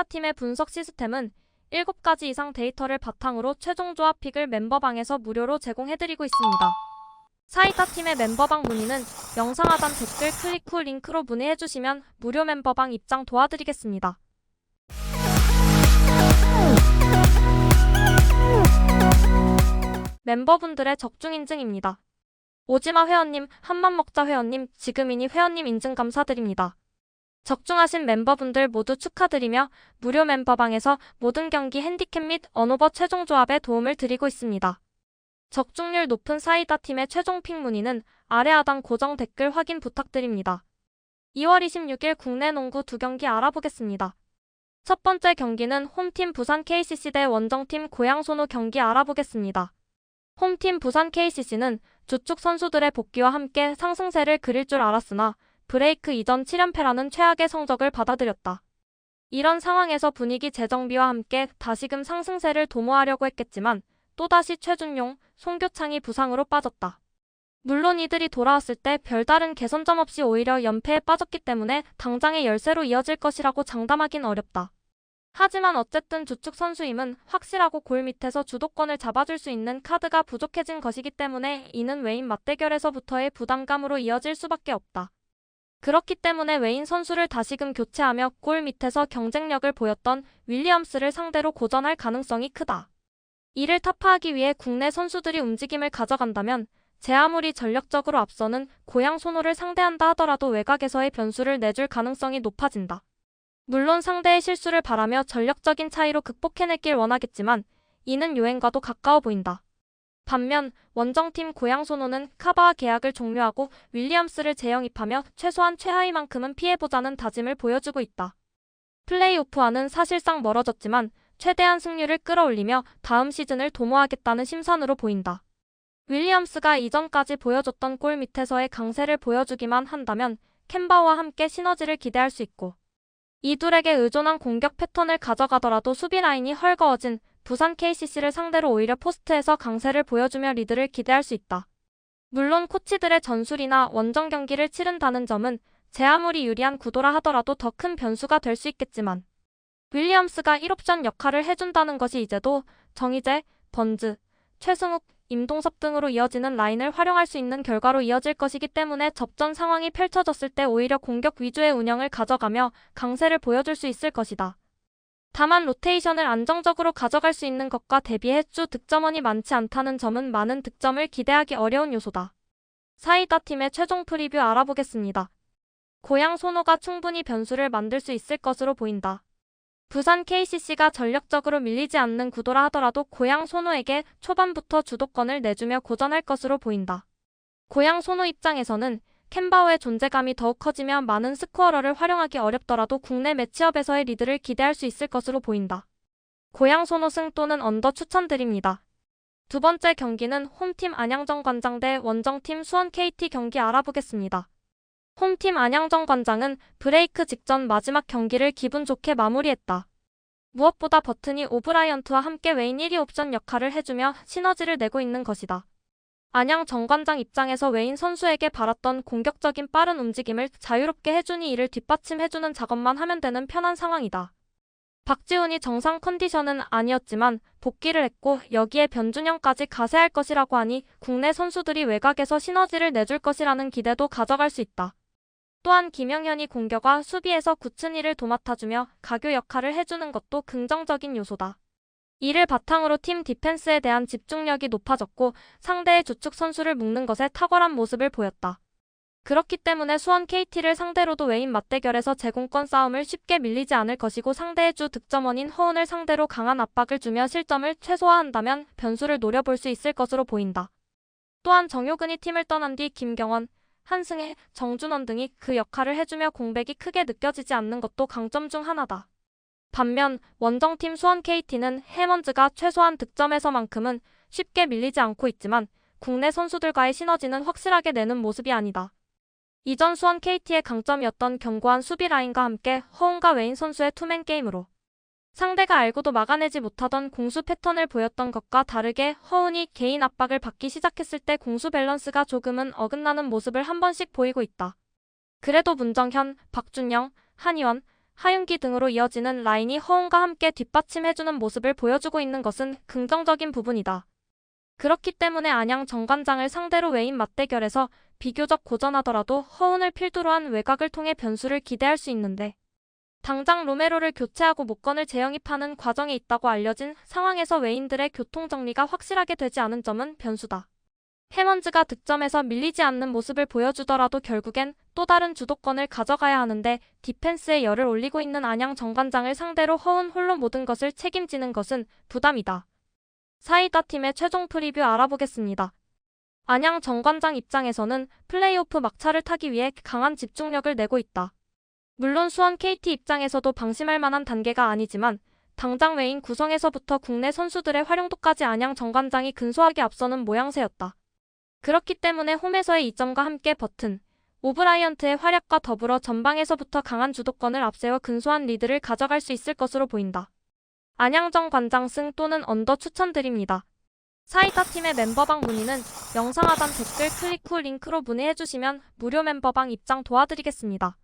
사이다팀의 분석 시스템은 7가지 이상 데이터를 바탕으로 최종 조합 픽을 멤버방에서 무료로 제공해드리고 있습니다. 사이다팀의 멤버방 문의는 영상 하단 댓글 클릭 후 링크로 문의해주시면 무료 멤버방 입장 도와드리겠습니다. 멤버분들의 적중 인증입니다. 오지마 회원님, 한맘먹자 회원님, 지금이니 회원님 인증 감사드립니다. 적중하신 멤버분들 모두 축하드리며 무료 멤버방에서 모든 경기 핸디캡 및 언오버 최종 조합에 도움을 드리고 있습니다. 적중률 높은 사이다팀의 최종 픽 문의는 아래 하단 고정 댓글 확인 부탁드립니다. 2월 26일 국내 농구 2경기 알아보겠습니다. 첫 번째 경기는 홈팀 부산 KCC 대 원정팀 고양 손호 경기 알아보겠습니다. 홈팀 부산 KCC는 주축 선수들의 복귀와 함께 상승세를 그릴 줄 알았으나 브레이크 이전 7연패라는 최악의 성적을 받아들였다. 이런 상황에서 분위기 재정비와 함께 다시금 상승세를 도모하려고 했겠지만 또다시 최준용, 송교창이 부상으로 빠졌다. 물론 이들이 돌아왔을 때 별다른 개선점 없이 오히려 연패에 빠졌기 때문에 당장의 열세로 이어질 것이라고 장담하긴 어렵다. 하지만 어쨌든 주축 선수임은 확실하고 골 밑에서 주도권을 잡아줄 수 있는 카드가 부족해진 것이기 때문에 이는 웨인 맞대결에서부터의 부담감으로 이어질 수밖에 없다. 그렇기 때문에 웨인 선수를 다시금 교체하며 골 밑에서 경쟁력을 보였던 윌리엄스를 상대로 고전할 가능성이 크다. 이를 타파하기 위해 국내 선수들이 움직임을 가져간다면 제 아무리 전력적으로 앞서는 고양 손호를 상대한다 하더라도 외곽에서의 변수를 내줄 가능성이 높아진다. 물론 상대의 실수를 바라며 전력적인 차이로 극복해내길 원하겠지만 이는 요행과도 가까워 보인다. 반면 원정팀 고양 손호는 카바와 계약을 종료하고 윌리엄스를 재영입하며 최소한 최하위만큼은 피해보자는 다짐을 보여주고 있다. 플레이오프와는 사실상 멀어졌지만 최대한 승률을 끌어올리며 다음 시즌을 도모하겠다는 심산으로 보인다. 윌리엄스가 이전까지 보여줬던 골 밑에서의 강세를 보여주기만 한다면 캔바와 함께 시너지를 기대할 수 있고 이 둘에게 의존한 공격 패턴을 가져가더라도 수비 라인이 헐거워진 부산 KCC를 상대로 오히려 포스트에서 강세를 보여주며 리드를 기대할 수 있다. 물론 코치들의 전술이나 원정 경기를 치른다는 점은 제 아무리 유리한 구도라 하더라도 더 큰 변수가 될 수 있겠지만 윌리엄스가 1옵션 역할을 해준다는 것이 이제도 정희재, 번즈, 최승욱, 임동섭 등으로 이어지는 라인을 활용할 수 있는 결과로 이어질 것이기 때문에 접전 상황이 펼쳐졌을 때 오히려 공격 위주의 운영을 가져가며 강세를 보여줄 수 있을 것이다. 다만 로테이션을 안정적으로 가져갈 수 있는 것과 대비해 주 득점원이 많지 않다는 점은 많은 득점을 기대하기 어려운 요소다. 사이다 팀의 최종 프리뷰 알아보겠습니다. 고양 손호가 충분히 변수를 만들 수 있을 것으로 보인다. 부산 KCC가 전력적으로 밀리지 않는 구도라 하더라도 고양 손호에게 초반부터 주도권을 내주며 고전할 것으로 보인다. 고양 손호 입장에서는 캔바오의 존재감이 더욱 커지며 많은 스코어러를 활용하기 어렵더라도 국내 매치업에서의 리드를 기대할 수 있을 것으로 보인다. 고양 손호 승 또는 언더 추천드립니다. 두 번째 경기는 홈팀 안양정 관장 대 원정팀 수원 KT 경기 알아보겠습니다. 홈팀 안양정 관장은 브레이크 직전 마지막 경기를 기분 좋게 마무리했다. 무엇보다 버튼이 오브라이언트와 함께 웨인 1위 옵션 역할을 해주며 시너지를 내고 있는 것이다. 안양 정 관장 입장에서 웨인 선수에게 바랐던 공격적인 빠른 움직임을 자유롭게 해주니 이를 뒷받침해주는 작업만 하면 되는 편한 상황이다. 박지훈이 정상 컨디션은 아니었지만 복귀를 했고 여기에 변준영까지 가세할 것이라고 하니 국내 선수들이 외곽에서 시너지를 내줄 것이라는 기대도 가져갈 수 있다. 또한 김영현이 공격과 수비에서 구춘희를 도맡아주며 가교 역할을 해주는 것도 긍정적인 요소다. 이를 바탕으로 팀 디펜스에 대한 집중력이 높아졌고 상대의 주축 선수를 묶는 것에 탁월한 모습을 보였다. 그렇기 때문에 수원 KT를 상대로도 웨인 맞대결에서 제공권 싸움을 쉽게 밀리지 않을 것이고 상대의 주 득점원인 허운을 상대로 강한 압박을 주며 실점을 최소화한다면 변수를 노려볼 수 있을 것으로 보인다. 또한 정효근이 팀을 떠난 뒤 김경원, 한승혜, 정준원 등이 그 역할을 해주며 공백이 크게 느껴지지 않는 것도 강점 중 하나다. 반면 원정팀 수원 KT는 해먼즈가 최소한 득점에서만큼은 쉽게 밀리지 않고 있지만 국내 선수들과의 시너지는 확실하게 내는 모습이 아니다. 이전 수원 KT의 강점이었던 견고한 수비 라인과 함께 허운과 웨인 선수의 투맨 게임으로 상대가 알고도 막아내지 못하던 공수 패턴을 보였던 것과 다르게 허운이 개인 압박을 받기 시작했을 때 공수 밸런스가 조금은 어긋나는 모습을 한 번씩 보이고 있다. 그래도 문정현, 박준영, 한희원, 하윤기 등으로 이어지는 라인이 허웅과 함께 뒷받침해주는 모습을 보여주고 있는 것은 긍정적인 부분이다. 그렇기 때문에 안양 정관장을 상대로 외인 맞대결에서 비교적 고전하더라도 허운을 필두로 한 외곽을 통해 변수를 기대할 수 있는데 당장 로메로를 교체하고 목건을 재영입하는 과정에 있다고 알려진 상황에서 외인들의 교통정리가 확실하게 되지 않은 점은 변수다. 해먼즈가 득점에서 밀리지 않는 모습을 보여주더라도 결국엔 또 다른 주도권을 가져가야 하는데 디펜스에 열을 올리고 있는 안양 정관장을 상대로 허운 홀로 모든 것을 책임지는 것은 부담이다. 사이다 팀의 최종 프리뷰 알아보겠습니다. 안양 정관장 입장에서는 플레이오프 막차를 타기 위해 강한 집중력을 내고 있다. 물론 수원 KT 입장에서도 방심할 만한 단계가 아니지만 당장 외인 구성에서부터 국내 선수들의 활용도까지 안양 정관장이 근소하게 앞서는 모양새였다. 그렇기 때문에 홈에서의 이점과 함께 버튼, 오브라이언트의 활약과 더불어 전방에서부터 강한 주도권을 앞세워 근소한 리드를 가져갈 수 있을 것으로 보인다. 안양정 관장 승 또는 언더 추천드립니다. 사이다 팀의 멤버방 문의는 영상 하단 댓글 클릭 후 링크로 문의해주시면 무료 멤버방 입장 도와드리겠습니다.